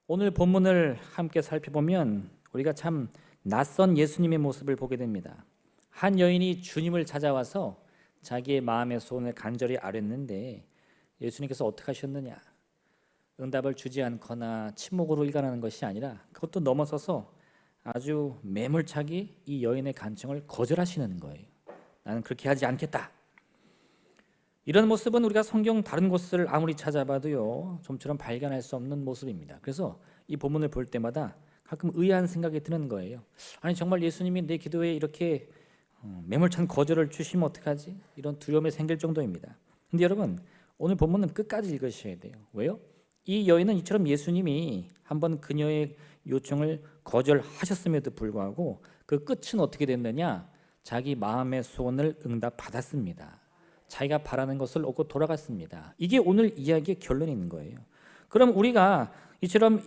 오늘 본문을 함께 살펴보면 우리가 참 낯선 예수님의 모습을 보게 됩니다. 한 여인이 주님을 찾아와서 자기의 마음의 소원을 간절히 아뢰는데 예수님께서 어떻게 하셨느냐? 응답을 주지 않거나 침묵으로 일관하는 것이 아니라 그것도 넘어서서 아주 매몰차게 이 여인의 간청을 거절하시는 거예요. 나는 그렇게 하지 않겠다. 이런 모습은 우리가 성경 다른 곳을 아무리 찾아봐도요 좀처럼 발견할 수 없는 모습입니다. 그래서 이 본문을 볼 때마다 가끔 의아한 생각이 드는 거예요. 아니 정말 예수님이 내 기도에 이렇게 매몰찬 거절을 주시면 어떡하지? 이런 두려움이 생길 정도입니다. 근데 여러분 오늘 본문은 끝까지 읽으셔야 돼요. 왜요? 이 여인은 이처럼 예수님이 한번 그녀의 요청을 거절하셨음에도 불구하고 그 끝은 어떻게 됐느냐? 자기 마음의 소원을 응답받았습니다. 자기가 바라는 것을 얻고 돌아갔습니다. 이게 오늘 이야기의 결론인 거예요. 그럼 우리가 이처럼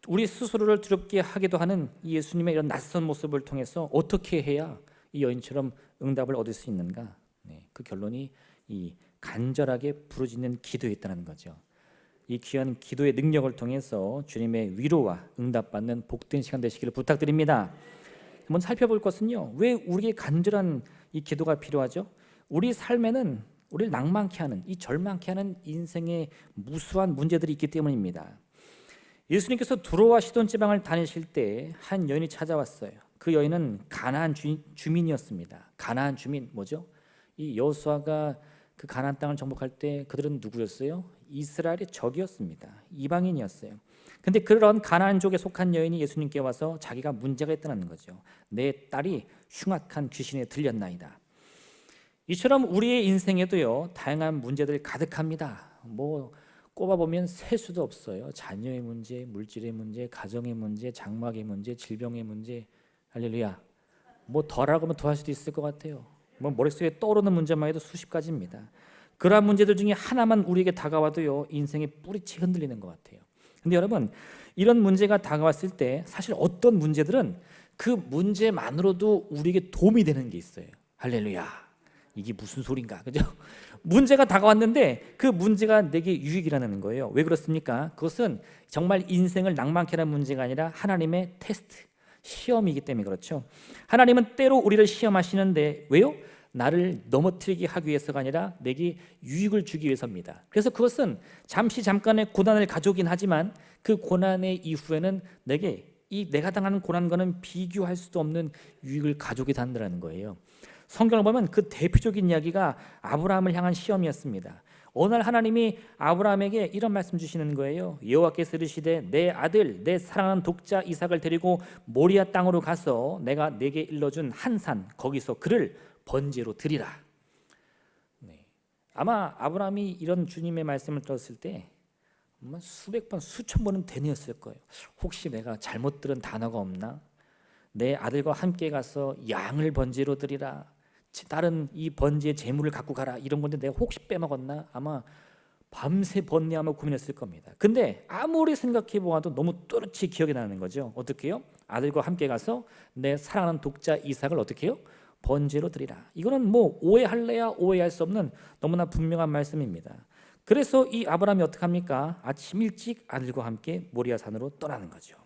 우리 스스로를 두렵게 하기도 하는 이 예수님의 이런 낯선 모습을 통해서 어떻게 해야 이 여인처럼 응답을 얻을 수 있는가? 그 결론이 이 간절하게 부르짖는 기도에 있다는 거죠. 이 귀한 기도의 능력을 통해서 주님의 위로와 응답받는 복된 시간 되시기를 부탁드립니다. 한번 살펴볼 것은요, 왜 우리에게 간절한 이 기도가 필요하죠? 우리 삶에는 우리를 낭만케 하는, 이 절망케 하는 인생의 무수한 문제들이 있기 때문입니다. 예수님께서 두로와 시돈 지방을 다니실 때 한 여인이 찾아왔어요. 그 여인은 가나안 주민이었습니다. 가나안 주민 뭐죠? 이 여호수아가 그 가나안 땅을 정복할 때 그들은 누구였어요? 이스라엘의 적이었습니다. 이방인이었어요. 근데 그런 가나안족에 속한 여인이 예수님께 와서 자기가 문제가 있다는 거죠. 내 딸이 흉악한 귀신에 들렸나이다. 이처럼 우리의 인생에도요 다양한 문제들 가득합니다. 뭐 꼽아보면 셀 수도 없어요. 자녀의 문제, 물질의 문제, 가정의 문제, 장막의 문제, 질병의 문제. 할렐루야. 뭐 덜하고 더할 수도 있을 것 같아요. 뭐 머릿속에 떠오르는 문제만 해도 수십 가지입니다. 그러한 문제들 중에 하나만 우리에게 다가와도요 인생의 뿌리치 흔들리는 것 같아요. 근데 여러분 이런 문제가 다가왔을 때 사실 어떤 문제들은 그 문제만으로도 우리에게 도움이 되는 게 있어요. 할렐루야. 이게 무슨 소린가, 그죠? 문제가 다가왔는데 그 문제가 내게 유익이라는 거예요. 왜 그렇습니까? 그것은 정말 인생을 낭만케 하는 문제가 아니라 하나님의 테스트, 시험이기 때문에 그렇죠. 하나님은 때로 우리를 시험하시는데 왜요? 나를 넘어뜨리게 하기 위해서가 아니라 내게 유익을 주기 위해서입니다. 그래서 그것은 잠깐의 고난을 가져오긴 하지만 그 고난의 이후에는 내가 당하는 고난과는 비교할 수도 없는 유익을 가져오게 한다는 거예요. 성경을 보면 그 대표적인 이야기가 아브라함을 향한 시험이었습니다. 어느 날 하나님이 아브라함에게 이런 말씀 주시는 거예요. 여호와께서 이르시되 내 아들 내 사랑하는 독자 이삭을 데리고 모리아 땅으로 가서 내가 내게 일러준 한 산 거기서 그를 번제로 드리라. 아마 아브라함이 이런 주님의 말씀을 들었을 때 수백 번 수천 번은 되뇌었을 거예요. 혹시 내가 잘못 들은 단어가 없나? 내 아들과 함께 가서 양을 번제로 드리라. 다른 이 번제의 제물을 갖고 가라. 이런 건데 내가 혹시 빼먹었나? 아마 밤새 번뇌하며 고민했을 겁니다. 근데 아무리 생각해 보아도 너무 또렷이 기억이 나는 거죠. 어떻게 해요? 아들과 함께 가서 내 사랑하는 독자 이삭을 어떻게 해요? 번제로 드리라. 이거는 뭐 오해할래야 오해할 수 없는 너무나 분명한 말씀입니다. 그래서 이 아브라함이 어떻게 합니까? 아침 일찍 아들과 함께 모리아 산으로 떠나는 거죠.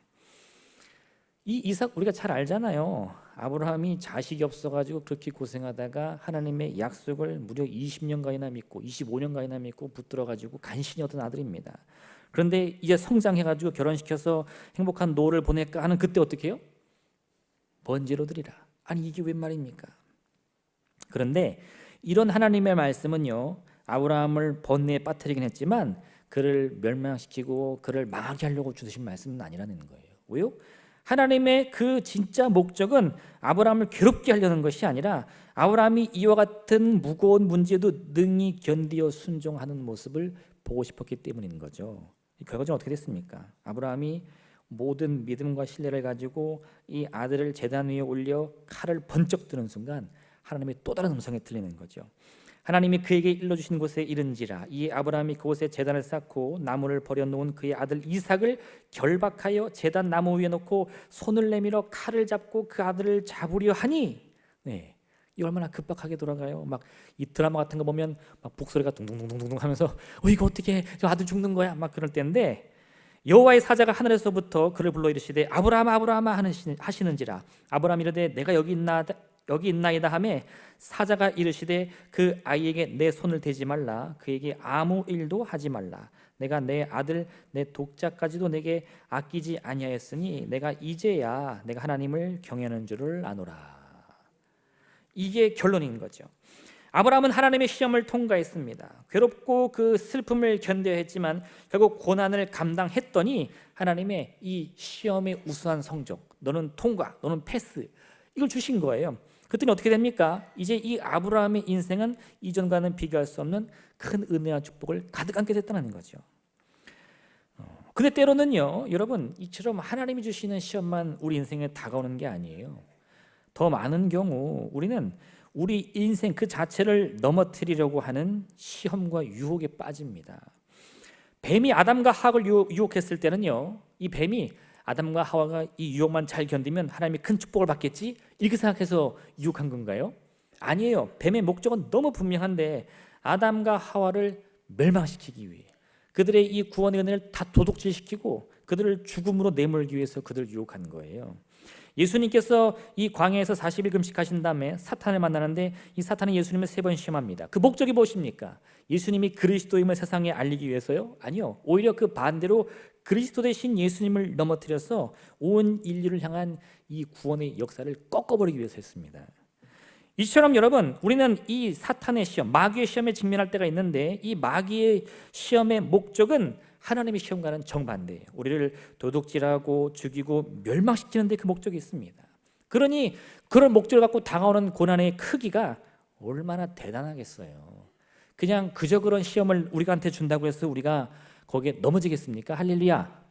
이 이삭 우리가 잘 알잖아요. 아브라함이 자식이 없어가지고 그렇게 고생하다가 하나님의 약속을 무려 20년간이나 믿고 25년간이나 믿고 붙들어가지고 간신히 얻은 아들입니다. 그런데 이제 성장해가지고 결혼시켜서 행복한 노후를 보낼까 하는 그때 어떻게 해요? 번제로 드리라. 아니 이게 웬 말입니까? 그런데 이런 하나님의 말씀은요 아브라함을 번뇌에 빠뜨리긴 했지만 그를 멸망시키고 그를 망하게 하려고 주신 말씀은 아니라는 거예요. 왜요? 하나님의 그 진짜 목적은 아브라함을 괴롭게 하려는 것이 아니라 아브라함이 이와 같은 무거운 문제도 능히 견디어 순종하는 모습을 보고 싶었기 때문인 거죠. 결과적으로 어떻게 됐습니까? 아브라함이 모든 믿음과 신뢰를 가지고 이 아들을 제단 위에 올려 칼을 번쩍 드는 순간 하나님의 또 다른 음성이 들리는 거죠. 하나님이 그에게 일러주신 곳에 이른지라. 이 아브라함이 그곳에 제단을 쌓고 나무를 버려놓은 그의 아들 이삭을 결박하여 제단 나무 위에 놓고 손을 내밀어 칼을 잡고 그 아들을 잡으려 하니, 이 얼마나 급박하게 돌아가요. 막 이 드라마 같은 거 보면 막 북소리가 둥둥둥둥둥 하면서 이거 어떻게 저 아들 죽는 거야 막 그럴 때인데 여호와의 사자가 하늘에서부터 그를 불러 이르시되 아브라함아 아브라함아 하시는지라. 아브라함이 이르되 내가 여기 있나이다 하매 사자가 이르시되 그 아이에게 내 손을 대지 말라. 그에게 아무 일도 하지 말라. 내가 내 아들 내 독자까지도 내게 아끼지 아니하였으니 내가 이제야 내가 하나님을 경외하는 줄을 아노라. 이게 결론인 거죠. 아브라함은 하나님의 시험을 통과했습니다. 괴롭고 그 슬픔을 견뎌야 했지만 결국 고난을 감당했더니 하나님의 이 시험의 우수한 성적, 너는 통과, 너는 패스, 이걸 주신 거예요. 그랬더니 어떻게 됩니까? 이제 이 아브라함의 인생은 이전과는 비교할 수 없는 큰 은혜와 축복을 가득 안게 됐다는 거죠. 근데 때로는요, 여러분, 이처럼 하나님이 주시는 시험만 우리 인생에 다가오는 게 아니에요. 더 많은 경우 우리는 우리 인생 그 자체를 넘어뜨리려고 하는 시험과 유혹에 빠집니다. 뱀이 아담과 하와를 유혹했을 때는요, 이 뱀이 아담과 하와가 이 유혹만 잘 견디면 하나님이 큰 축복을 받겠지, 이렇게 생각해서 유혹한 건가요? 아니에요. 뱀의 목적은 너무 분명한데 아담과 하와를 멸망시키기 위해, 그들의 이 구원의 은혜를 다 도둑질시키고 그들을 죽음으로 내몰기 위해서 그들을 유혹한 거예요. 예수님께서 이 광야에서 40일 금식하신 다음에 사탄을 만나는데 이 사탄은 예수님을 3번 시험합니다. 그 목적이 무엇입니까? 예수님이 그리스도임을 세상에 알리기 위해서요? 아니요. 오히려 그 반대로 그리스도 대신 예수님을 넘어뜨려서 온 인류를 향한 이 구원의 역사를 꺾어버리기 위해서였습니다. 이처럼 여러분, 우리는 이 사탄의 시험, 마귀의 시험에 직면할 때가 있는데 이 마귀의 시험의 목적은 하나님의 시험과는 정반대예요. 우리를 도둑질하고 죽이고 멸망시키는 데 그 목적이 있습니다. 그러니 그런 목적을 갖고 다가오는 고난의 크기가 얼마나 대단하겠어요. 그냥 그저 그런 시험을 우리한테 준다고 해서 우리가 거기에 넘어지겠습니까? 할렐루야.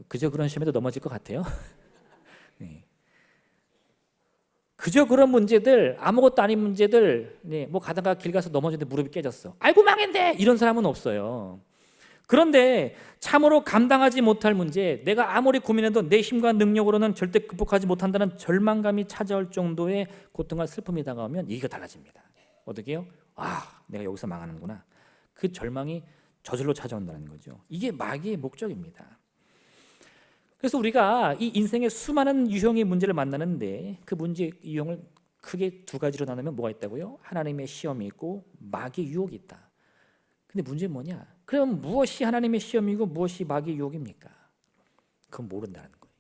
그저 그런 시험에도 넘어질 것 같아요. 네. 그저 그런 문제들, 아무것도 아닌 문제들, 네, 뭐 가다가 길 가서 넘어졌는데 무릎이 깨졌어. 아이고 망했네. 이런 사람은 없어요. 그런데 참으로 감당하지 못할 문제, 내가 아무리 고민해도 내 힘과 능력으로는 절대 극복하지 못한다는 절망감이 찾아올 정도의 고통과 슬픔이 다가오면 얘기가 달라집니다. 어떻게 해요? 아, 내가 여기서 망하는구나. 그 절망이 저절로 찾아온다는 거죠. 이게 마귀의 목적입니다. 그래서 우리가 이 인생의 수많은 유형의 문제를 만나는데 그 문제 유형을 크게 2가지로 나누면 뭐가 있다고요? 하나님의 시험이 있고 마귀의 유혹이 있다. 근데 문제는 뭐냐? 그럼 무엇이 하나님의 시험이고 무엇이 마귀의 유혹입니까? 그건 모른다는 거예요.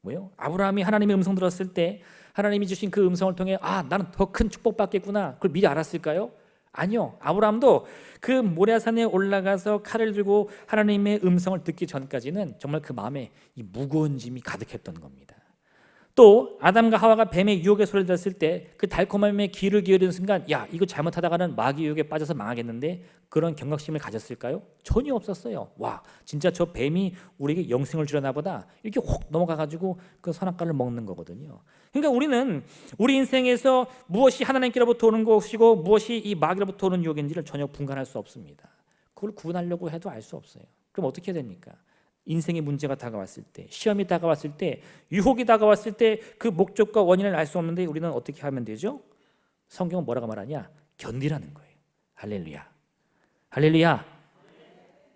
뭐요? 아브라함이 하나님의 음성 들었을 때 하나님이 주신 그 음성을 통해 아, 나는 더 큰 축복 받겠구나. 그걸 미리 알았을까요? 아니요. 아브라함도 그 모리아산에 올라가서 칼을 들고 하나님의 음성을 듣기 전까지는 정말 그 마음에 이 무거운 짐이 가득했던 겁니다. 또 아담과 하와가 뱀의 유혹의 소리를 들었을 때 그 달콤함에 귀를 기울이는 순간 야, 이거 잘못하다가는 마귀 유혹에 빠져서 망하겠는데 그런 경각심을 가졌을까요? 전혀 없었어요. 와, 진짜 저 뱀이 우리에게 영생을 주려나 보다. 이렇게 혹 넘어가가지고 그 선악과를 먹는 거거든요. 그러니까 우리는 우리 인생에서 무엇이 하나님께로부터 오는 것이고 무엇이 이 마귀로부터 오는 유혹인지를 전혀 분간할 수 없습니다. 그걸 구분하려고 해도 알 수 없어요. 그럼 어떻게 해야 됩니까? 인생의 문제가 다가왔을 때, 시험이 다가왔을 때, 유혹이 다가왔을 때 그 목적과 원인을 알 수 없는데 우리는 어떻게 하면 되죠? 성경은 뭐라고 말하냐? 견디라는 거예요. 할렐루야. 할렐루야.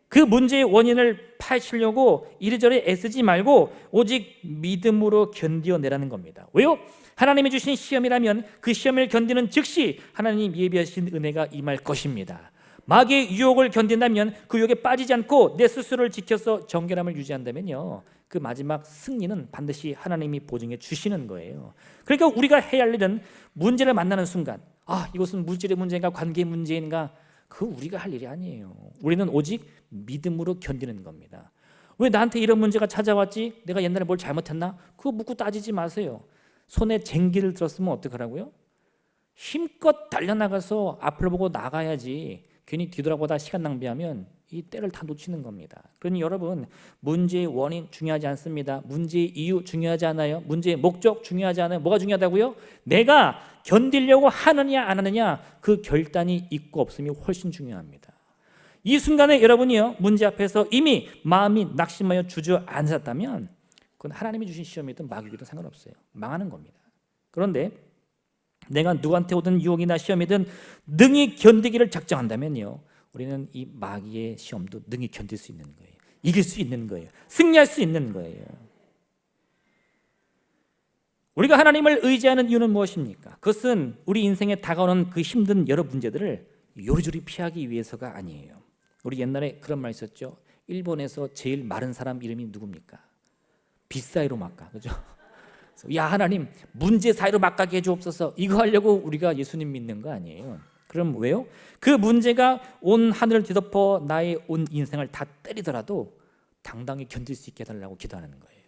그 문제의 원인을 파헤치려고 이리저리 애쓰지 말고 오직 믿음으로 견디어내라는 겁니다. 왜요? 하나님이 주신 시험이라면 그 시험을 견디는 즉시 하나님 예비하신 은혜가 임할 것입니다. 마귀의 유혹을 견딘다면 그 유혹에 빠지지 않고 내 스스로를 지켜서 정결함을 유지한다면요, 그 마지막 승리는 반드시 하나님이 보증해 주시는 거예요. 그러니까 우리가 해야 할 일은 문제를 만나는 순간 아, 이것은 물질의 문제인가 관계의 문제인가, 그거 우리가 할 일이 아니에요. 우리는 오직 믿음으로 견디는 겁니다. 왜 나한테 이런 문제가 찾아왔지? 내가 옛날에 뭘 잘못했나? 그거 묻고 따지지 마세요. 손에 쟁기를 들었으면 어떡하라고요? 힘껏 달려나가서 앞을 보고 나가야지. 괜히 뒤돌아보다 시간 낭비하면 이 때를 다 놓치는 겁니다. 그러니 여러분, 문제의 원인 중요하지 않습니다. 문제의 이유 중요하지 않아요. 문제의 목적 중요하지 않아요. 뭐가 중요하다고요? 내가 견디려고 하느냐 안 하느냐, 그 결단이 있고 없음이 훨씬 중요합니다. 이 순간에 여러분이요, 문제 앞에서 이미 마음이 낙심하여 주저앉았다면 그건 하나님이 주신 시험이든 마귀이든 상관없어요. 망하는 겁니다. 그런데 내가 누구한테 오든 유혹이나 시험이든 능히 견디기를 작정한다면요, 우리는 이 마귀의 시험도 능히 견딜 수 있는 거예요. 이길 수 있는 거예요. 승리할 수 있는 거예요. 우리가 하나님을 의지하는 이유는 무엇입니까? 그것은 우리 인생에 다가오는 그 힘든 여러 문제들을 요리조리 피하기 위해서가 아니에요. 우리 옛날에 그런 말 있었죠. 일본에서 제일 마른 사람 이름이 누굽니까? 빗사이로 막가, 그죠? 야 하나님, 문제 사이로 막가게 해주옵소서. 이거 하려고 우리가 예수님 믿는 거 아니에요. 그럼 왜요? 그 문제가 온 하늘을 뒤덮어 나의 온 인생을 다 때리더라도 당당히 견딜 수 있게 해달라고 기도하는 거예요.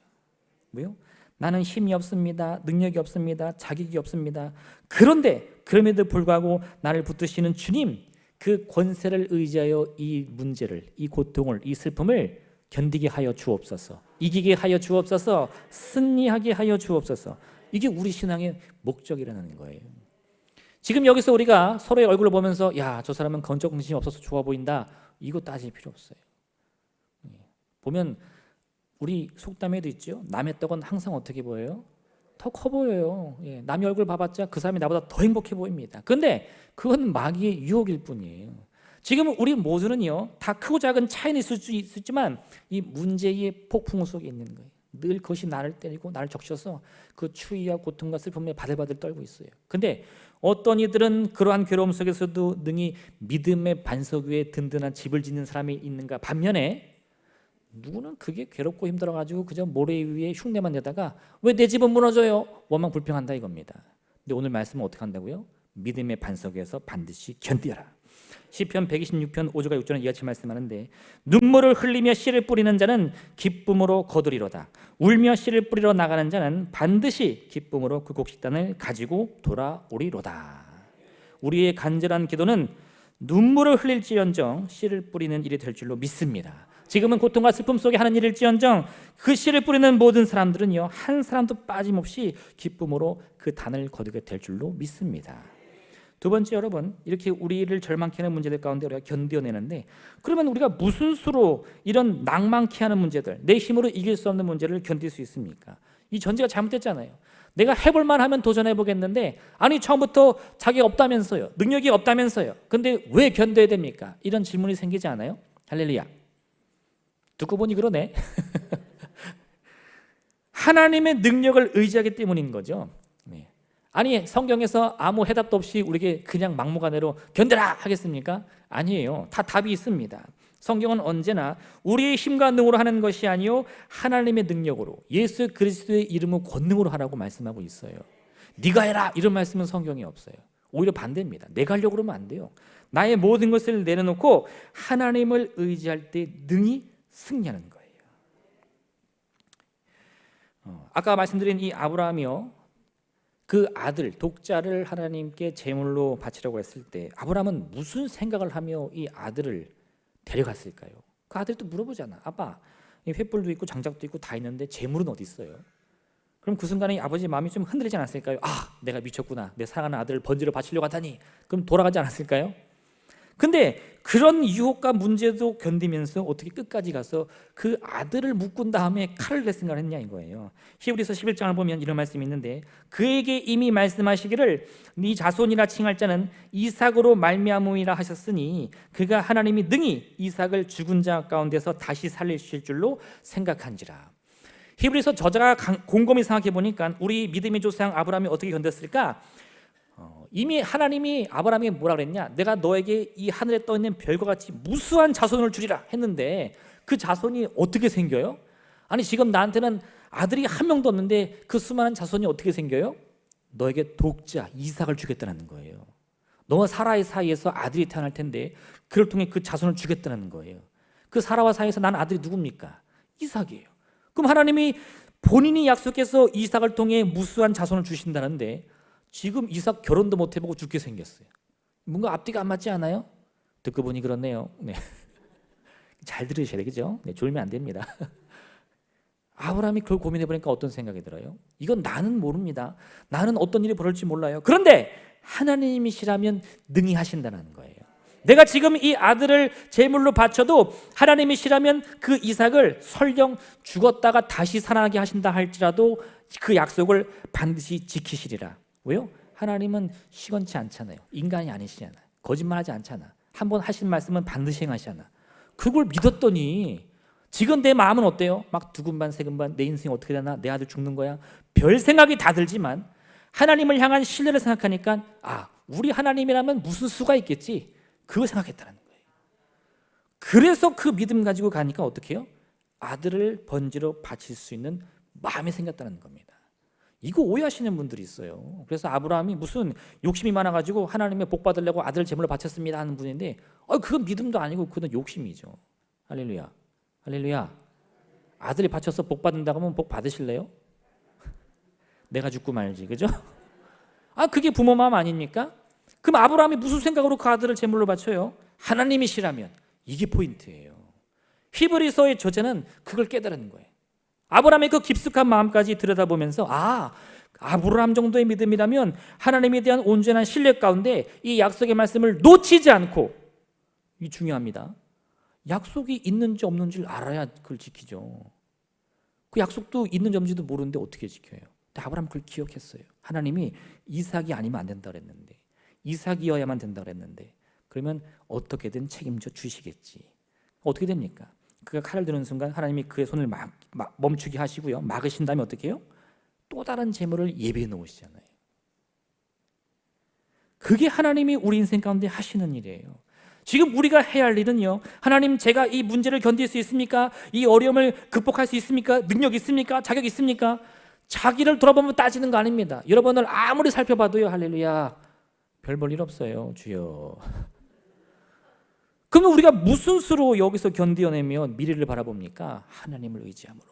왜요? 나는 힘이 없습니다. 능력이 없습니다. 자격이 없습니다. 그런데 그럼에도 불구하고 나를 붙드시는 주님, 그 권세를 의지하여 이 문제를, 이 고통을, 이 슬픔을 견디게 하여 주옵소서. 이기게 하여 주옵소서. 승리하게 하여 주옵소서. 이게 우리 신앙의 목적이라는 거예요. 지금 여기서 우리가 서로의 얼굴을 보면서 야, 저 사람은 건적 정신이 없어서 좋아 보인다, 이거 따질 필요 없어요. 보면 우리 속담에도 있죠. 남의 떡은 항상 어떻게 보여요? 더 커 보여요. 남의 얼굴 봐봤자 그 사람이 나보다 더 행복해 보입니다. 그런데 그건 마귀의 유혹일 뿐이에요. 지금 우리 모두는요, 다 크고 작은 차이는 있을 수 있지만 이 문제의 폭풍 속에 있는 거예요. 늘 그것이 나를 때리고 나를 적셔서 그 추위와 고통과 슬픔에 바들바들 떨고 있어요. 근데 어떤 이들은 그러한 괴로움 속에서도 능히 믿음의 반석 위에 든든한 집을 짓는 사람이 있는가 반면에 누구는 그게 괴롭고 힘들어가지고 그저 모래 위에 흉내만 내다가 왜 내 집은 무너져요? 원망 불평한다 이겁니다. 근데 오늘 말씀은 어떻게 한다고요? 믿음의 반석 위에서 반드시 견디라. 시편 126편 5절과 6절은 이같이 말씀하는데 눈물을 흘리며 씨를 뿌리는 자는 기쁨으로 거두리로다. 울며 씨를 뿌리러 나가는 자는 반드시 기쁨으로 그 곡식단을 가지고 돌아오리로다. 우리의 간절한 기도는 눈물을 흘릴지언정 씨를 뿌리는 일이 될 줄로 믿습니다. 지금은 고통과 슬픔 속에 하는 일일지언정 그 씨를 뿌리는 모든 사람들은요, 한 사람도 빠짐없이 기쁨으로 그 단을 거두게 될 줄로 믿습니다. 두 번째, 여러분, 이렇게 우리를 절망케 하는 문제들 가운데 우리가 견뎌내는데 그러면 우리가 무슨 수로 이런 낭만케 하는 문제들, 내 힘으로 이길 수 없는 문제를 견딜 수 있습니까? 이 전제가 잘못됐잖아요. 내가 해볼만 하면 도전해보겠는데 아니 처음부터 자기가 없다면서요, 능력이 없다면서요, 근데 왜 견뎌야 됩니까? 이런 질문이 생기지 않아요? 할렐루야. 듣고 보니 그러네. 하나님의 능력을 의지하기 때문인 거죠. 아니 성경에서 아무 해답도 없이 우리에게 그냥 막무가내로 견뎌라 하겠습니까? 아니에요. 다 답이 있습니다. 성경은 언제나 우리의 힘과 능으로 하는 것이 아니요 하나님의 능력으로 예수 그리스도의 이름으로 권능으로 하라고 말씀하고 있어요. 네가 해라 이런 말씀은 성경에 없어요. 오히려 반대입니다. 내가 하려고 그러면 안 돼요. 나의 모든 것을 내려놓고 하나님을 의지할 때 능히 승리하는 거예요. 아까 말씀드린 이 아브라함이요, 그 아들 독자를 하나님께 제물로 바치려고 했을 때 아브라함은 무슨 생각을 하며 이 아들을 데려갔을까요? 그 아들도 물어보잖아. 아빠, 횃불도 있고 장작도 있고 다 있는데 제물은 어디 있어요? 그럼 그 순간에 아버지 마음이 좀 흔들리지 않았을까요? 아, 내가 미쳤구나. 내 사랑하는 아들을 번제로 바치려고 하다니. 그럼 돌아가지 않았을까요? 근데 그런 유혹과 문제도 견디면서 어떻게 끝까지 가서 그 아들을 묶은 다음에 칼을 낼 생각을 했냐 이거예요. 히브리서 11장을 보면 이런 말씀이 있는데 그에게 이미 말씀하시기를 네 자손이라 칭할 자는 이삭으로 말미암음이라 하셨으니 그가 하나님이 능히 이삭을 죽은 자 가운데서 다시 살리실 줄로 생각한지라. 히브리서 저자가 곰곰이 생각해 보니까 우리 믿음의 조상 아브라함이 어떻게 견뎠을까? 이미 하나님이 아브라함에게 뭐라 그랬냐? 내가 너에게 이 하늘에 떠 있는 별과 같이 무수한 자손을 주리라 했는데 그 자손이 어떻게 생겨요? 아니 지금 나한테는 아들이 한 명도 없는데 그 수많은 자손이 어떻게 생겨요? 너에게 독자 이삭을 주겠다는 거예요. 너와 사라의 사이에서 아들이 태어날 텐데 그를 통해 그 자손을 주겠다는 거예요. 그 사라와 사이에서 난 아들이 누굽니까? 이삭이에요. 그럼 하나님이 본인이 약속해서 이삭을 통해 무수한 자손을 주신다는데 지금 이삭 결혼도 못 해보고 죽게 생겼어요. 뭔가 앞뒤가 안 맞지 않아요? 듣고 보니 그렇네요. 네. 잘 들으셔야 되겠죠? 네, 졸면 안 됩니다. 아브라함이 그걸 고민해 보니까 어떤 생각이 들어요? 이건 나는 모릅니다. 나는 어떤 일이 벌어질지 몰라요. 그런데 하나님이시라면 능히 하신다는 거예요. 내가 지금 이 아들을 제물로 바쳐도 하나님이시라면 그 이삭을 설령 죽었다가 다시 살아나게 하신다 할지라도 그 약속을 반드시 지키시리라. 왜요? 하나님은 시건치 않잖아요. 인간이 아니시잖아요. 거짓말하지 않잖아. 한번 하신 말씀은 반드시 행하시잖아. 그걸 믿었더니 지금 내 마음은 어때요? 막 두근반 세근반, 내 인생이 어떻게 되나? 내 아들 죽는 거야? 별 생각이 다 들지만 하나님을 향한 신뢰를 생각하니까 우리 하나님이라면 무슨 수가 있겠지? 그거 생각했다는 거예요. 그래서 그 믿음 가지고 가니까 어떻게 해요? 아들을 번지로 바칠 수 있는 마음이 생겼다는 겁니다. 이거 오해하시는 분들이 있어요. 그래서 아브라함이 무슨 욕심이 많아가지고 하나님의 복 받으려고 아들을 제물로 바쳤습니다 하는 분인데 그건 믿음도 아니고 그건 욕심이죠. 할렐루야. 할렐루야. 아들이 바쳐서 복 받는다고 하면 복 받으실래요? 내가 죽고 말지, 그죠? 그게 부모 마음 아닙니까? 그럼 아브라함이 무슨 생각으로 그 아들을 제물로 바쳐요? 하나님이시라면. 이게 포인트예요. 히브리서의 저자는 그걸 깨달은 거예요. 아브라함의 그 깊숙한 마음까지 들여다보면서 아브라함 정도의 믿음이라면 하나님에 대한 온전한 신뢰 가운데 이 약속의 말씀을 놓치지 않고, 이게 중요합니다. 약속이 있는지 없는지를 알아야 그걸 지키죠. 그 약속도 있는지 없는지도 모르는데 어떻게 지켜요? 근데 아브라함 그걸 기억했어요. 하나님이 이삭이 아니면 안 된다 그랬는데, 이삭이어야만 된다 그랬는데, 그러면 어떻게든 책임져 주시겠지. 어떻게 됩니까? 그가 칼을 드는 순간 하나님이 그의 손을 멈추게 하시고요, 막으신 다음에 어떻게 해요? 또 다른 재물을 예비해 놓으시잖아요. 그게 하나님이 우리 인생 가운데 하시는 일이에요. 지금 우리가 해야 할 일은요, 하나님, 제가 이 문제를 견딜 수 있습니까? 이 어려움을 극복할 수 있습니까? 능력 있습니까? 자격 있습니까? 자기를 돌아보면 따지는 거 아닙니다. 여러분을 아무리 살펴봐도요, 할렐루야, 별 볼 일 없어요, 주여. 그러면 우리가 무슨 수로 여기서 견디어내며 미래를 바라봅니까? 하나님을 의지함으로,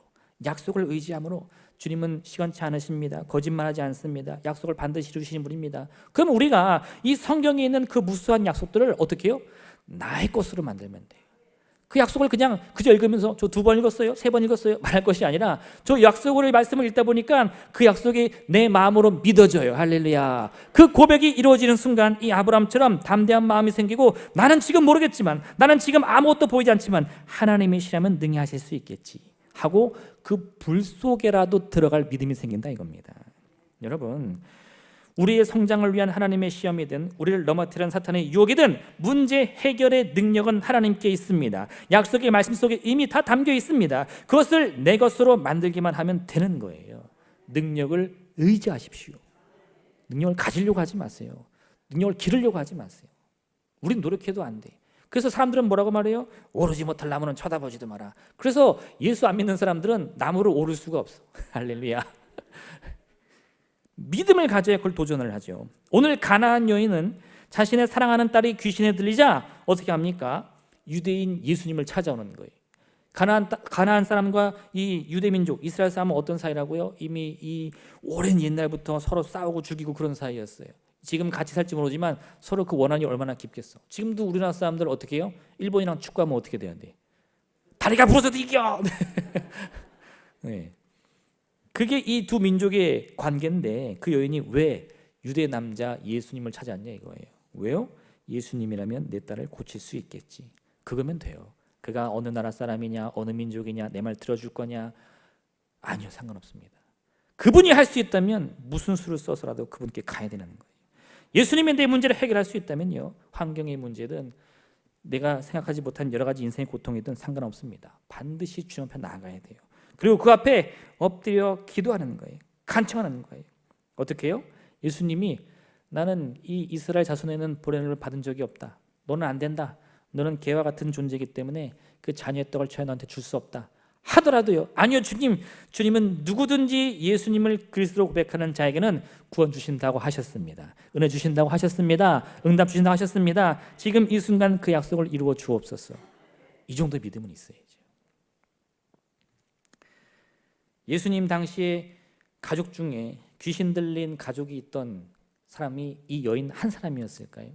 약속을 의지함으로. 주님은 시간치 않으십니다. 거짓말하지 않습니다. 약속을 반드시 이루시는 분입니다. 그럼 우리가 이 성경에 있는 그 무수한 약속들을 어떻게 해요? 나의 것으로 만들면 돼요. 그 약속을 그냥 그저 읽으면서 저 2번 읽었어요? 3번 읽었어요? 말할 것이 아니라 저 약속을 말씀을 읽다 보니까 그 약속이 내 마음으로 믿어져요. 할렐루야. 그 고백이 이루어지는 순간 이 아브라함처럼 담대한 마음이 생기고, 나는 지금 모르겠지만, 나는 지금 아무것도 보이지 않지만 하나님이시라면 능히 하실 수 있겠지 하고 그 불 속에라도 들어갈 믿음이 생긴다 이겁니다. 여러분, 우리의 성장을 위한 하나님의 시험이든 우리를 넘어뜨리는 사탄의 유혹이든 문제 해결의 능력은 하나님께 있습니다. 약속의 말씀 속에 이미 다 담겨 있습니다. 그것을 내 것으로 만들기만 하면 되는 거예요. 능력을 의지하십시오. 능력을 가지려고 하지 마세요. 능력을 기르려고 하지 마세요. 우린 노력해도 안 돼. 그래서 사람들은 뭐라고 말해요? 오르지 못할 나무는 쳐다보지도 마라. 그래서 예수 안 믿는 사람들은 나무로 오를 수가 없어. 할렐루야. 믿음을 가져야 그걸 도전을 하죠. 오늘 가나안 여인은 자신의 사랑하는 딸이 귀신에 들리자 어떻게 합니까? 유대인 예수님을 찾아오는 거예요. 가나안 사람과 이 유대 민족 이스라엘 사람은 어떤 사이라고요? 이미 이 오랜 옛날부터 서로 싸우고 죽이고 그런 사이였어요. 지금 같이 살지 모르지만 서로 그 원한이 얼마나 깊겠어. 지금도 우리나라 사람들 어떻게 해요? 일본이랑 축구하면 어떻게 돼야 돼? 다리가 부러져도 이겨. 네. 그게 이 두 민족의 관계인데, 그 여인이 왜 유대 남자 예수님을 찾아왔냐 이거예요. 왜요? 예수님이라면 내 딸을 고칠 수 있겠지. 그거면 돼요. 그가 어느 나라 사람이냐, 어느 민족이냐, 내 말 들어줄 거냐, 아니요, 상관없습니다. 그분이 할 수 있다면 무슨 수를 써서라도 그분께 가야 되는 거예요. 예수님이 내 문제를 해결할 수 있다면요, 환경의 문제든 내가 생각하지 못한 여러 가지 인생의 고통이든 상관없습니다. 반드시 주님 앞에 나아가야 돼요. 그리고 그 앞에 엎드려 기도하는 거예요. 간청하는 거예요. 어떻게 해요? 예수님이 나는 이 이스라엘 자손에는 보냄을 받은 적이 없다. 너는 안 된다. 너는 개와 같은 존재이기 때문에 그 자녀의 떡을 쳐야 너한테 줄 수 없다 하더라도요, 아니요 주님, 주님은 누구든지 예수님을 그리스도로 고백하는 자에게는 구원 주신다고 하셨습니다. 은혜 주신다고 하셨습니다. 응답 주신다고 하셨습니다. 지금 이 순간 그 약속을 이루어 주옵소서. 이 정도의 믿음은 있어야죠. 예수님 당시에 가족 중에 귀신 들린 가족이 있던 사람이 이 여인 한 사람이었을까요?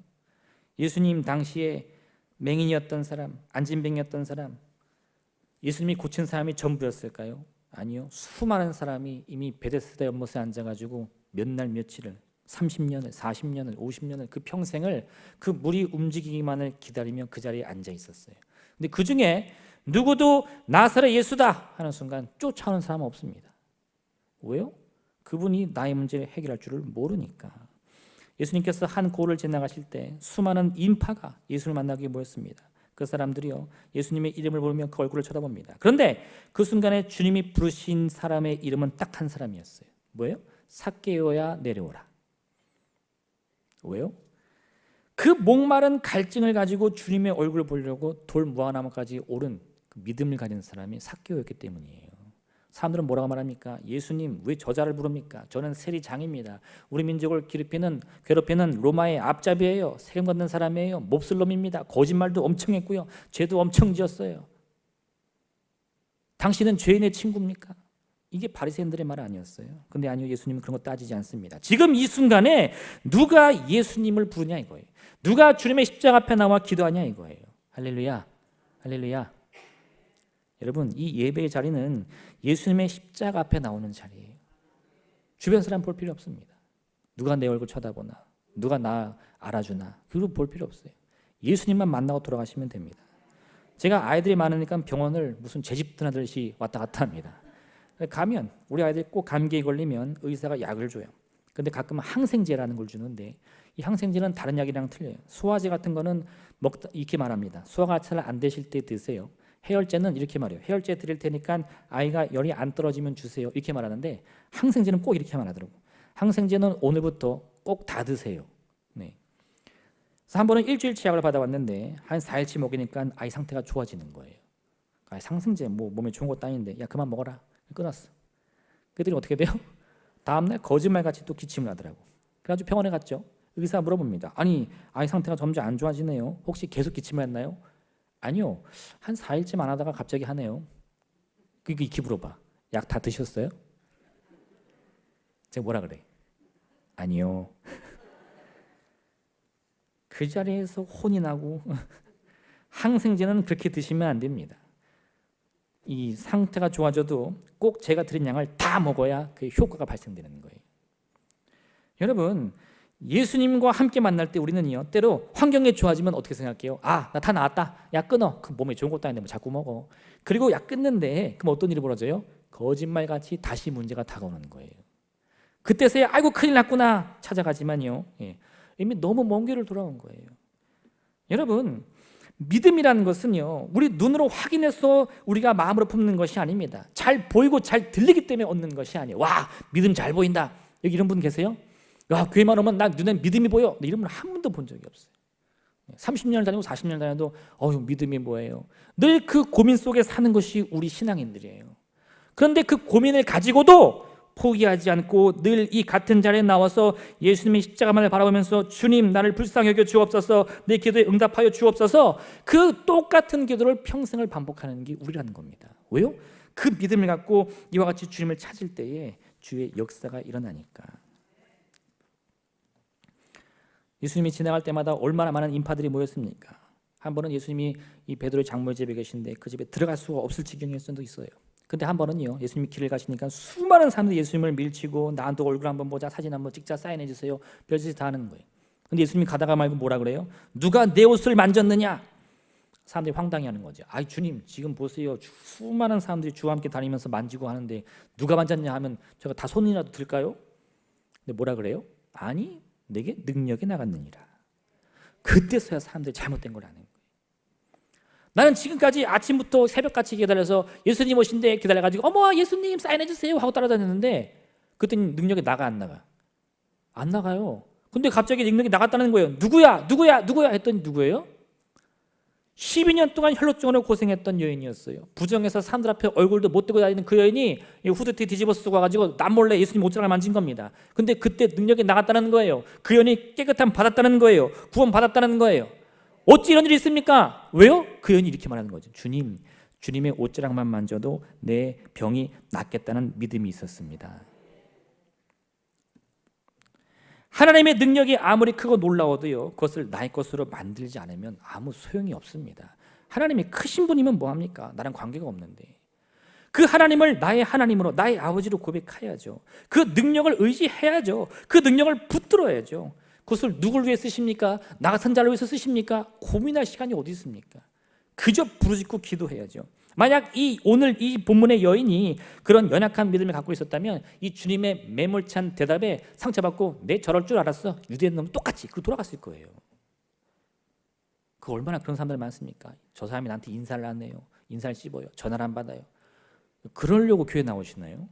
예수님 당시에 맹인이었던 사람, 안진뱅이였던 사람, 예수님이 고친 사람이 전부였을까요? 아니요. 수많은 사람이 이미 베데스다 연못에 앉아가지고 몇 날 며칠을, 30년을, 40년을, 50년을, 그 평생을 그 물이 움직이기만을 기다리며 그 자리에 앉아 있었어요. 근데 그 중에 누구도 나사렛 예수다 하는 순간 쫓아오는 사람은 없습니다. 왜요? 그분이 나의 문제를 해결할 줄을 모르니까. 예수님께서 한 고를 지나가실 때 수많은 인파가 예수를 만나기 모였습니다. 그 사람들이요, 예수님의 이름을 부르면 그 얼굴을 쳐다봅니다. 그런데 그 순간에 주님이 부르신 사람의 이름은 딱 한 사람이었어요. 뭐예요? 삭개오야 내려오라. 왜요? 그 목마른 갈증을 가지고 주님의 얼굴을 보려고 돌 무화나무까지 오른 그 믿음을 가진 사람이 삭개오였기 때문이에요. 사람들은 뭐라고 말합니까? 예수님 왜 저자를 부릅니까? 저는 세리장입니다. 우리 민족을 괴롭히는 로마의 앞잡이에요. 세금 걷는 사람이에요. 몹쓸 놈입니다. 거짓말도 엄청 했고요. 죄도 엄청 지었어요. 당신은 죄인의 친구입니까? 이게 바리새인들의 말 아니었어요. 근데 아니요, 예수님은 그런 거 따지지 않습니다. 지금 이 순간에 누가 예수님을 부르냐 이거예요. 누가 주님의 십자가 앞에 나와 기도하냐 이거예요. 할렐루야, 할렐루야. 여러분, 이 예배의 자리는 예수님의 십자가 앞에 나오는 자리예요. 주변 사람 볼 필요 없습니다. 누가 내 얼굴 쳐다보나, 누가 나 알아주나, 그거 볼 필요 없어요. 예수님만 만나고 돌아가시면 됩니다. 제가 아이들이 많으니까 병원을 무슨 제집 드나들듯이 왔다 갔다 합니다. 가면 우리 아이들이 꼭 감기에 걸리면 의사가 약을 줘요. 근데 가끔 항생제라는 걸 주는데 이 항생제는 다른 약이랑 틀려요. 소화제 같은 거는 먹다 이렇게 말합니다. 소화가 잘 안 되실 때 드세요. 해열제는 이렇게 말해요. 해열제 드릴 테니까 아이가 열이 안 떨어지면 주세요. 이렇게 말하는데 항생제는 꼭 이렇게 말하더라고. 항생제는 오늘부터 꼭 다 드세요. 네. 그래서 한 번은 일주일치 약을 받아왔는데 한 4일치 먹이니까 아이 상태가 좋아지는 거예요. 항생제 뭐 몸에 좋은 것도 아닌데 야 그만 먹어라. 끊었어. 그들이 어떻게 돼요? 다음날 거짓말같이 또 기침을 하더라고. 그래가지고 병원에 갔죠. 의사 물어봅니다. 아니 아이 상태가 점점 안 좋아지네요. 혹시 계속 기침을 했나요? 아니요. 한 4일쯤 안 하다가 갑자기 하네요. 그러니까 이렇게 물어봐. 약 다 드셨어요? 제가 뭐라 그래? 아니요. 그 자리에서 혼이 나고 항생제는 그렇게 드시면 안 됩니다. 이 상태가 좋아져도 꼭 제가 드린 양을 다 먹어야 그 효과가 발생되는 거예요. 여러분, 예수님과 함께 만날 때 우리는요, 때로 환경이 좋아지면 어떻게 생각해요? 아, 나 다 나았다. 약 끊어. 그 몸에 좋은 것도 아닌데 뭐 자꾸 먹어. 그리고 약 끊는데 그럼 어떤 일이 벌어져요? 거짓말같이 다시 문제가 다가오는 거예요. 그때서야 아이고 큰일 났구나 찾아가지만요, 이미 너무 먼 길을 돌아온 거예요. 여러분, 믿음이라는 것은요, 우리 눈으로 확인해서 우리가 마음으로 품는 것이 아닙니다. 잘 보이고 잘 들리기 때문에 얻는 것이 아니에요. 와, 믿음 잘 보인다. 여기 이런 분 계세요? 야, 교회만 오면 난 눈에 믿음이 보여. 이런 분 한 번도 본 적이 없어요. 30년을 다니고 40년을 다녀도 믿음이 뭐예요? 늘 그 고민 속에 사는 것이 우리 신앙인들이에요. 그런데 그 고민을 가지고도 포기하지 않고 늘 이 같은 자리에 나와서 예수님의 십자가만을 바라보면서 주님 나를 불쌍히 여겨 주옵소서, 내 기도에 응답하여 주옵소서, 그 똑같은 기도를 평생을 반복하는 게 우리라는 겁니다. 왜요? 그 믿음을 갖고 이와 같이 주님을 찾을 때에 주의 역사가 일어나니까. 예수님이 지나갈 때마다 얼마나 많은 인파들이 모였습니까? 한 번은 예수님이 이 베드로의 장모의 집에 계신데 그 집에 들어갈 수가 없을 지경일 수도 있어요. 근데 한 번은요, 예수님이 길을 가시니까 수많은 사람들이 예수님을 밀치고 나한테 얼굴 한번 보자, 사진 한번 찍자, 사인해 주세요, 별짓 다 하는 거예요. 근데 예수님이 가다가 말고 뭐라 그래요? 누가 내 옷을 만졌느냐? 사람들이 황당해하는 거죠. 아이 주님 지금 보세요, 수많은 사람들이 주와 함께 다니면서 만지고 하는데 누가 만졌냐 하면 제가 다 손이라도 들까요? 근데 뭐라 그래요? 아니 내게 능력이 나갔느니라. 그때서야 사람들이 잘못된 걸 아는 거예요. 나는 지금까지 아침부터 새벽같이 기다려서 예수님 오신데 기다려가지고 어머 예수님 사인해 주세요 하고 따라다녔는데 그때는 능력이 나가 안 나가? 안 나가요. 근데 갑자기 능력이 나갔다는 거예요. 누구야 했더니 누구예요? 12년 동안 혈루증으로 고생했던 여인이었어요. 부정해서 사람들 앞에 얼굴도 못 들고 다니는 그 여인이 후드티 뒤집어 쓰고 와가지고 남몰래 예수님 옷장을 만진 겁니다. 근데 그때 능력이 나갔다는 거예요. 그 여인이 깨끗함 받았다는 거예요. 구원 받았다는 거예요. 어찌 이런 일이 있습니까? 왜요? 그 여인이 이렇게 말하는 거죠. 주님의 옷자락만 만져도 내 병이 낫겠다는 믿음이 있었습니다. 하나님의 능력이 아무리 크고 놀라워도요, 그것을 나의 것으로 만들지 않으면 아무 소용이 없습니다. 하나님이 크신 분이면 뭐합니까? 나랑 관계가 없는데. 그 하나님을 나의 하나님으로, 나의 아버지로 고백해야죠. 그 능력을 의지해야죠. 그 능력을 붙들어야죠. 그것을 누굴 위해 쓰십니까? 나 같은 자를 위해서 쓰십니까? 고민할 시간이 어디 있습니까? 그저 부르짖고 기도해야죠. 만약 오늘 이 본문의 여인이 그런 연약한 믿음을 갖고 있었다면 이 주님의 매몰찬 대답에 상처받고 내 저럴 줄 알았어, 유대인 놈은 똑같이 그로 돌아갔을 거예요. 그 얼마나 그런 사람들 많습니까? 저 사람이 나한테 인사를 안 해요. 인사를 씹어요. 전화를 안 받아요. 그러려고 교회 나오시나요?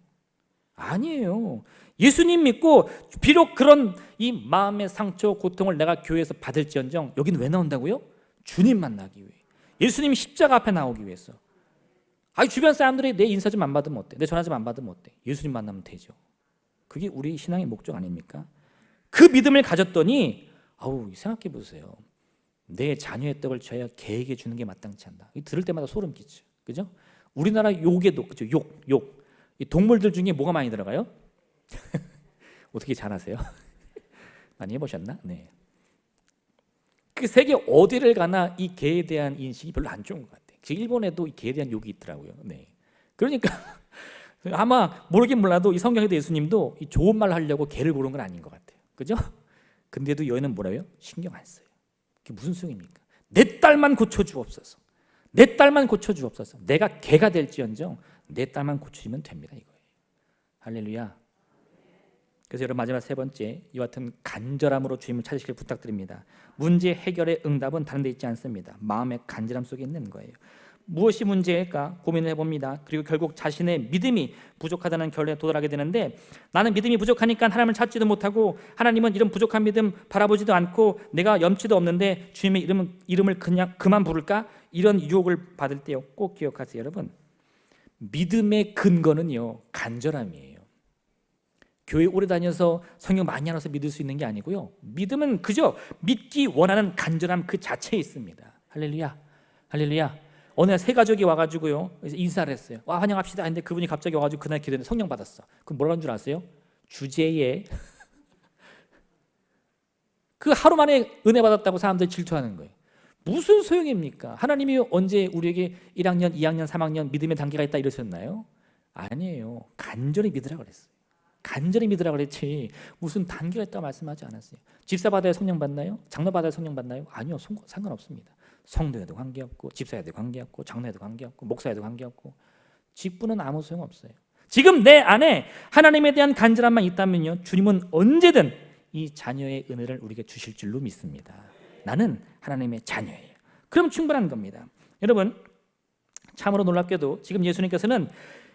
아니에요. 예수님 믿고 비록 그런 이 마음의 상처, 고통을 내가 교회에서 받을지언정 여기는 왜 나온다고요? 주님 만나기 위해. 예수님 십자가 앞에 나오기 위해서. 주변 사람들이 내 인사 좀 안 받으면 어때? 내 전화 좀 안 받으면 어때? 예수님 만나면 되죠. 그게 우리 신앙의 목적 아닙니까? 그 믿음을 가졌더니 생각해 보세요. 내 자녀의 떡을 저희가 개에게 주는 게 마땅치 않다. 들을 때마다 소름 끼쳐. 그죠? 우리나라 욕에도 그죠? 욕. 이 동물들 중에 뭐가 많이 들어가요? 어떻게 잘 아세요? 많이 해보셨나? 네. 그 세계 어디를 가나 이 개에 대한 인식이 별로 안 좋은 것 같아요. 일본에도 이 개에 대한 욕이 있더라고요. 네. 그러니까 아마 모르긴 몰라도 이 성경에도 예수님도 이 좋은 말 하려고 개를 고른 건 아닌 것 같아요. 그죠? 근데도 여인은 뭐라고요? 신경 안 써요. 그게 무슨 소용입니까? 내 딸만 고쳐주옵소서. 내 딸만 고쳐주옵소서. 내가 개가 될지언정 내 딸만 고쳐주면 됩니다. 이거예요. 할렐루야. 그래서 여러분 마지막 세 번째, 이와 같은 간절함으로 주님을 찾으시길 부탁드립니다. 문제 해결의 응답은 다른 데 있지 않습니다. 마음의 간절함 속에 있는 거예요. 무엇이 문제일까 고민을 해봅니다. 그리고 결국 자신의 믿음이 부족하다는 결론에 도달하게 되는데, 나는 믿음이 부족하니까 하나님을 찾지도 못하고, 하나님은 이런 부족한 믿음 바라보지도 않고, 내가 염치도 없는데 주님의 이름을 그냥 그만 부를까? 이런 유혹을 받을 때요, 꼭 기억하세요. 여러분, 믿음의 근거는요 간절함이에요. 교회 오래 다녀서 성경 많이 알아서 믿을 수 있는 게 아니고요, 믿음은 그저 믿기 원하는 간절함 그 자체에 있습니다. 할렐루야. 할렐루야. 어느 날 세 가족이 와가지고요 인사를 했어요. 환영합시다 했는데 그분이 갑자기 와가지고 그날 기도했는데 성령 받았어. 그럼 뭐라는 줄 아세요? 주제에 그 하루 만에 은혜 받았다고 사람들이 질투하는 거예요. 무슨 소용입니까? 하나님이 언제 우리에게 1학년, 2학년, 3학년 믿음의 단계가 있다 이러셨나요? 아니에요. 간절히 믿으라 그랬어요. 간절히 믿으라 그랬지 무슨 단계가 있다고 말씀하지 않았어요. 집사 받아야 성령 받나요? 장로 받아야 성령 받나요? 아니요. 상관없습니다. 성도에도 관계없고, 집사에도 관계없고, 장로에도 관계없고, 목사에도 관계없고, 직분은 아무 소용없어요. 지금 내 안에 하나님에 대한 간절함만 있다면요, 주님은 언제든 이 자녀의 은혜를 우리에게 주실 줄로 믿습니다. 나는 하나님의 자녀예요. 그럼 충분한 겁니다. 여러분, 참으로 놀랍게도 지금 예수님께서는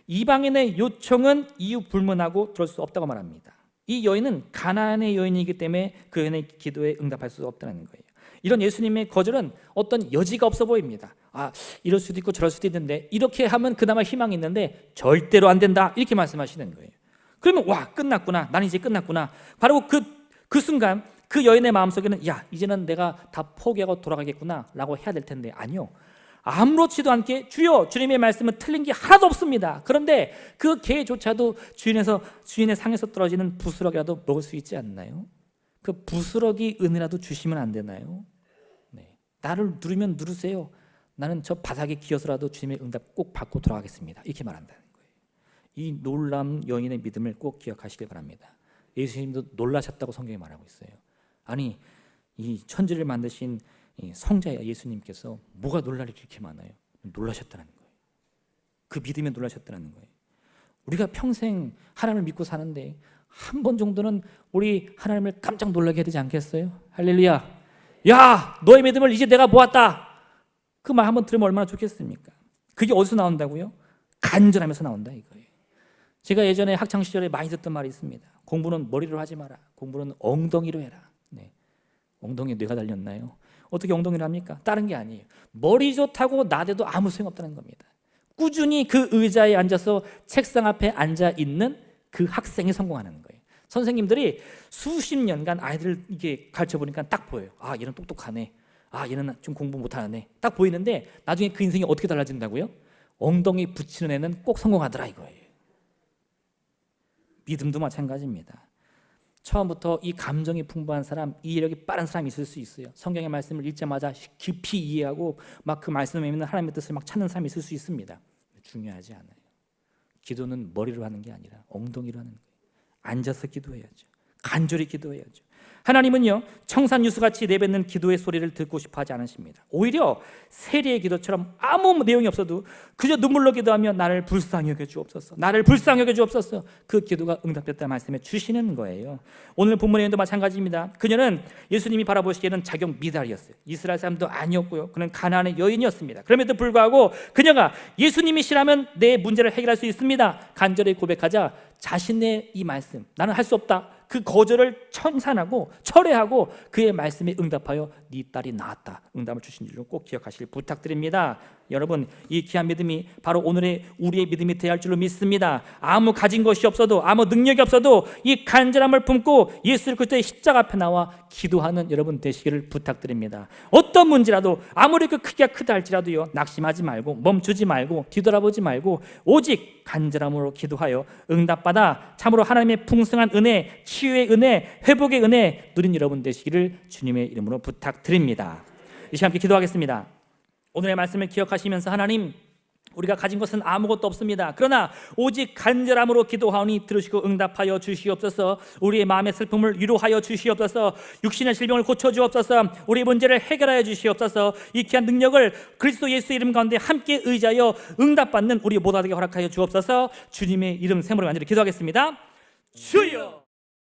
이방인의 요청은 이유 불문하고 들을 수 없다고 말합니다. 이 여인은 가나안의 여인이기 때문에 그 여인의 기도에 응답할 수 없다는 거예요. 이런 예수님의 거절은 어떤 여지가 없어 보입니다. 이럴 수도 있고 저럴 수도 있는데, 이렇게 하면 그나마 희망이 있는데 절대로 안 된다, 이렇게 말씀하시는 거예요. 그러면 끝났구나, 난 이제 끝났구나. 바로 그 순간 그 여인의 마음속에는 이제는 내가 다 포기하고 돌아가겠구나 라고 해야 될 텐데, 아니요. 아무렇지도 않게 주여, 주님의 말씀은 틀린 게 하나도 없습니다. 그런데 그 개조차도 주인의 상에서 떨어지는 부스러기라도 먹을 수 있지 않나요? 그 부스러기 은혜라도 주시면 안 되나요? 네. 나를 누르면 누르세요. 나는 저 바닥에 기어서라도 주님의 응답 꼭 받고 돌아가겠습니다. 이렇게 말한다는 거예요. 이 놀라운 여인의 믿음을 꼭 기억하시길 바랍니다. 예수님도 놀라셨다고 성경이 말하고 있어요. 아니, 이 천지를 만드신 이 성자 예수님께서 뭐가 놀랄 일이 이렇게 많아요? 놀라셨다는 거예요. 그 믿음에 놀라셨다는 거예요. 우리가 평생 하나님을 믿고 사는데 한 번 정도는 우리 하나님을 깜짝 놀라게 해야 되지 않겠어요? 할렐루야. 야, 너의 믿음을 이제 내가 보았다. 그 말 한번 들으면 얼마나 좋겠습니까? 그게 어디서 나온다고요? 간절하면서 나온다 이거예요. 제가 예전에 학창시절에 많이 듣던 말이 있습니다. 공부는 머리로 하지 마라. 공부는 엉덩이로 해라. 네. 엉덩이에 뇌가 달렸나요? 어떻게 엉덩이를 합니까? 다른 게 아니에요. 머리 좋다고 나대도 아무 소용없다는 겁니다. 꾸준히 그 의자에 앉아서 책상 앞에 앉아 있는 그 학생이 성공하는 거예요. 선생님들이 수십 년간 아이들을 이게 가르쳐 보니까 딱 보여요. 얘는 똑똑하네. 얘는 좀 공부 못하네. 딱 보이는데 나중에 그 인생이 어떻게 달라진다고요? 엉덩이 붙이는 애는 꼭 성공하더라 이거예요. 믿음도 마찬가지입니다. 처음부터 이 감정이 풍부한 사람, 이해력이 빠른 사람이 있을 수 있어요. 성경의 말씀을 읽자마자 깊이 이해하고 막 그 말씀에 있는 하나님의 뜻을 막 찾는 사람이 있을 수 있습니다. 중요하지 않아요. 기도는 머리로 하는 게 아니라 엉덩이로 하는 거예요. 앉아서 기도해야죠. 간절히 기도해야죠. 하나님은요, 청산유수같이 내뱉는 기도의 소리를 듣고 싶어 하지 않으십니다. 오히려 세리의 기도처럼 아무 내용이 없어도 그저 눈물로 기도하며 나를 불쌍히 여겨 주옵소서, 나를 불쌍히 여겨 주옵소서, 그 기도가 응답됐다 말씀해 주시는 거예요. 오늘 본문의 내용도 마찬가지입니다. 그녀는 예수님이 바라보시기에는 자격 미달이었어요. 이스라엘 사람도 아니었고요, 그는 가나안의 여인이었습니다. 그럼에도 불구하고 그녀가 예수님이시라면 내 문제를 해결할 수 있습니다 간절히 고백하자 자신의 이 말씀, 나는 할 수 없다, 그 거절을 청산하고 철회하고 그의 말씀에 응답하여 네 딸이 나았다, 응답을 주신 줄로 꼭 기억하시길 부탁드립니다. 여러분, 이 귀한 믿음이 바로 오늘의 우리의 믿음이 되어야 할 줄로 믿습니다. 아무 가진 것이 없어도, 아무 능력이 없어도 이 간절함을 품고 예수 그리스도의 십자가 앞에 나와 기도하는 여러분 되시기를 부탁드립니다. 어떤 문제라도 아무리 그 크기가 크다 할지라도요, 낙심하지 말고 멈추지 말고 뒤돌아보지 말고 오직 간절함으로 기도하여 응답받아 참으로 하나님의 풍성한 은혜, 치유의 은혜, 회복의 은혜 누린 여러분 되시기를 주님의 이름으로 부탁드립니다. 이 시간 함께 기도하겠습니다. 오늘의 말씀을 기억하시면서 하나님, 우리가 가진 것은 아무것도 없습니다. 그러나 오직 간절함으로 기도하오니 들으시고 응답하여 주시옵소서. 우리의 마음의 슬픔을 위로하여 주시옵소서. 육신의 질병을 고쳐주옵소서. 우리의 문제를 해결하여 주시옵소서. 이 귀한 능력을 그리스도 예수의 이름 가운데 함께 의지하여 응답받는 우리 모두에게 허락하여 주옵소서. 주님의 이름 세모로 간절히 기도하겠습니다. 주여!